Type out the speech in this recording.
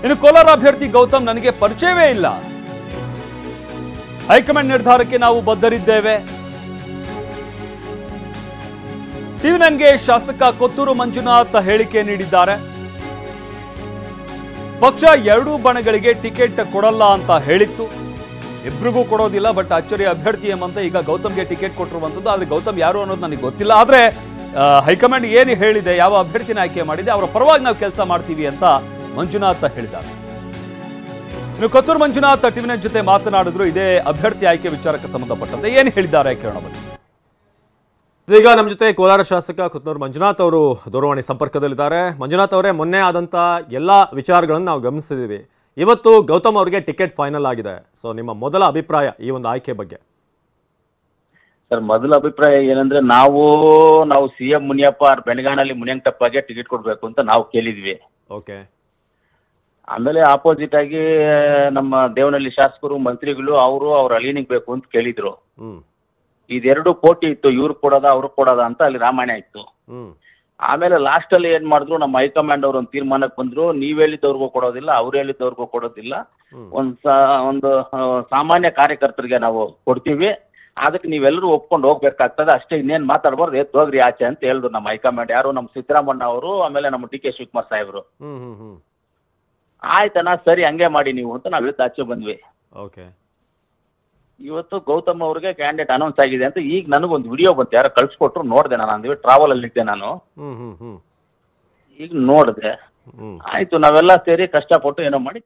ಇನ್ನು ಕೋಲಾರ ಅಭ್ಯರ್ಥಿ ಗೌತಮ್ ನನಗೆ ಪರಿಚಯವೇ ಇಲ್ಲ. ಹೈಕಮಾಂಡ್ ನಿರ್ಧಾರಕ್ಕೆ ನಾವು ಬದ್ಧರಿದ್ದೇವೆ. ಟಿವಿ9ಗೆ ಶಾಸಕ ಕೊತ್ತೂರು ಮಂಜುನಾಥ್ ಹೇಳಿಕೆ ನೀಡಿದ್ದಾರೆ. ಪಕ್ಷ ಎರಡೂ ಬಣಗಳಿಗೆ ಟಿಕೆಟ್ ಕೊಡಲ್ಲ ಅಂತ ಹೇಳಿತ್ತು. ಇಬ್ರಿಗೂ ಕೊಡೋದಿಲ್ಲ, ಬಟ್ ಅಚ್ಚರಿ ಅಭ್ಯರ್ಥಿ ಎಂಬಂತ ಈಗ ಗೌತಮ್ಗೆ ಟಿಕೆಟ್ ಕೊಟ್ಟಿರುವಂಥದ್ದು. ಆದ್ರೆ ಗೌತಮ್ ಯಾರು ಅನ್ನೋದು ನನಗೆ ಗೊತ್ತಿಲ್ಲ. ಆದ್ರೆ ಹೈಕಮಾಂಡ್ ಏನು ಹೇಳಿದೆ, ಯಾವ ಅಭ್ಯರ್ಥಿನ ಆಯ್ಕೆ ಮಾಡಿದೆ, ಅವರ ಪರವಾಗಿ ನಾವು ಕೆಲಸ ಮಾಡ್ತೀವಿ ಅಂತ ಮಂಜುನಾಥ್ ಹೇಳಿದ್ದಾರೆ. ಇನ್ನು ಕೊತ್ತೂರು ಮಂಜುನಾಥ್ ಟಿವಿ9 ಜೊತೆ ಮಾತನಾಡಿದ್ರು. ಇದೇ ಅಭ್ಯರ್ಥಿ ಆಯ್ಕೆ ವಿಚಾರಕ್ಕೆ ಸಂಬಂಧಪಟ್ಟಂತೆ ಏನು ಹೇಳಿದ್ದಾರೆ ಕೇಳೋಣ ಬನ್ನಿ. ಈಗ ನಮ್ಮ ಜೊತೆ ಕೋಲಾರ ಶಾಸಕ ಕೊತ್ತೂರು ಮಂಜುನಾಥ್ ಅವರು ದೂರವಾಣಿ ಸಂಪರ್ಕದಲ್ಲಿದ್ದಾರೆ. ಮಂಜುನಾಥ್ ಅವರೇ, ಮೊನ್ನೆ ಆದಂಥ ಎಲ್ಲ ವಿಚಾರಗಳನ್ನು ನಾವು ಗಮನಿಸಿದ್ದೀವಿ. ಇವತ್ತು ಗೌತಮ್ ಅವರಿಗೆ ಟಿಕೆಟ್ ಫೈನಲ್ ಆಗಿದೆ. ಸೊ ನಿಮ್ಮ ಮೊದಲ ಅಭಿಪ್ರಾಯ ಈ ಒಂದು ಆಯ್ಕೆ ಬಗ್ಗೆ? ಸರ್, ಮೊದಲ ಅಭಿಪ್ರಾಯ ಏನಂದ್ರೆ ನಾವು ಸಿಎಂ ಮುನಿಯಪ್ಪ ಬೆಳಗಾನಲ್ಲಿ ಮುನಿಯಂಕಪ್ಪಗೆ ಟಿಕೆಟ್ ಕೊಡ್ಬೇಕು ಅಂತ ನಾವು ಕೇಳಿದ್ವಿ. ಓಕೆ. ಆಮೇಲೆ ಆಪೋಸಿಟ್ ಆಗಿ ನಮ್ಮ ದೇವನಹಳ್ಳಿ ಶಾಸಕರು, ಮಂತ್ರಿಗಳು ಅವ್ರ ಅಲೀನಿಗೆ ಬೇಕು ಅಂತ ಕೇಳಿದ್ರು. ಇದೆರಡು ಪೋಟಿ ಇತ್ತು, ಇವ್ರು ಕೊಡೋದ ಅವ್ರು ಕೊಡೋದ ಅಂತ ಅಲ್ಲಿ ರಾಮಾಯಣ ಇತ್ತು. ಆಮೇಲೆ ಲಾಸ್ಟ್ ಅಲ್ಲಿ ಏನ್ ಮಾಡಿದ್ರು, ನಮ್ಮ ಹೈಕಮಾಂಡ್ ಅವ್ರು ಒಂದು ತೀರ್ಮಾನಕ್ಕೆ ಬಂದ್ರು. ನೀವ್ ಹೇಳಿದವ್ರಿಗೂ ಕೊಡೋದಿಲ್ಲ, ಅವ್ರು ಹೇಳಿದವ್ರಿಗೂ ಕೊಡೋದಿಲ್ಲ, ಒಂದು ಸಾಮಾನ್ಯ ಕಾರ್ಯಕರ್ತರಿಗೆ ನಾವು ಕೊಡ್ತೀವಿ, ಅದಕ್ಕೆ ನೀವೆಲ್ಲರೂ ಒಪ್ಕೊಂಡು ಹೋಗ್ಬೇಕಾಗ್ತದೆ ಅಷ್ಟೇ, ಇನ್ನೇನ್ ಮಾತಾಡ್ಬಾರ್ದು, ಎದ್ದು ಹೋಗ್ರಿ ಆಚೆ ಅಂತ ಹೇಳಿದ್ರು ನಮ್ಮ ಹೈಕಮಾಂಡ್. ಯಾರು ನಮ್ಮ ಸಿದ್ದರಾಮಣ್ಣ ಅವರು, ಆಮೇಲೆ ನಮ್ಮ ಡಿ ಕೆ ಶಿವಕುಮಾರ್ ಸಾಹೇಬ್ರು. ಆಯ್ತಣ್ಣ, ಸರಿ ಹಂಗೆ ಮಾಡಿ ನೀವು ಅಂತ ನಾವ್ ಇವತ್ತು ಆಚೆ ಬಂದ್ವಿ. ಓಕೆ. ಇವತ್ತು ಗೌತಮ್ ಅವ್ರಿಗೆ ಕ್ಯಾಂಡಿಡೇಟ್ ಅನೌನ್ಸ್ ಆಗಿದೆ ಅಂತ ಈಗ ನನಗೊಂದು ವಿಡಿಯೋ ಬಂತು, ಯಾರೋ ಕಳ್ಸಿಕೊಟ್ರು, ನೋಡಿದೆ. ನಾನು ಅಂದ್ವಿ ಟ್ರಾವೆಲ್ ಅಲ್ಲಿ ಇದ್ದೆ ನಾನು, ಈಗ ನೋಡಿದೆ. ಆಯ್ತು, ನಾವೆಲ್ಲ ಸೇರಿ ಕಷ್ಟಪಟ್ಟು ಏನೋ ಮಾಡಿ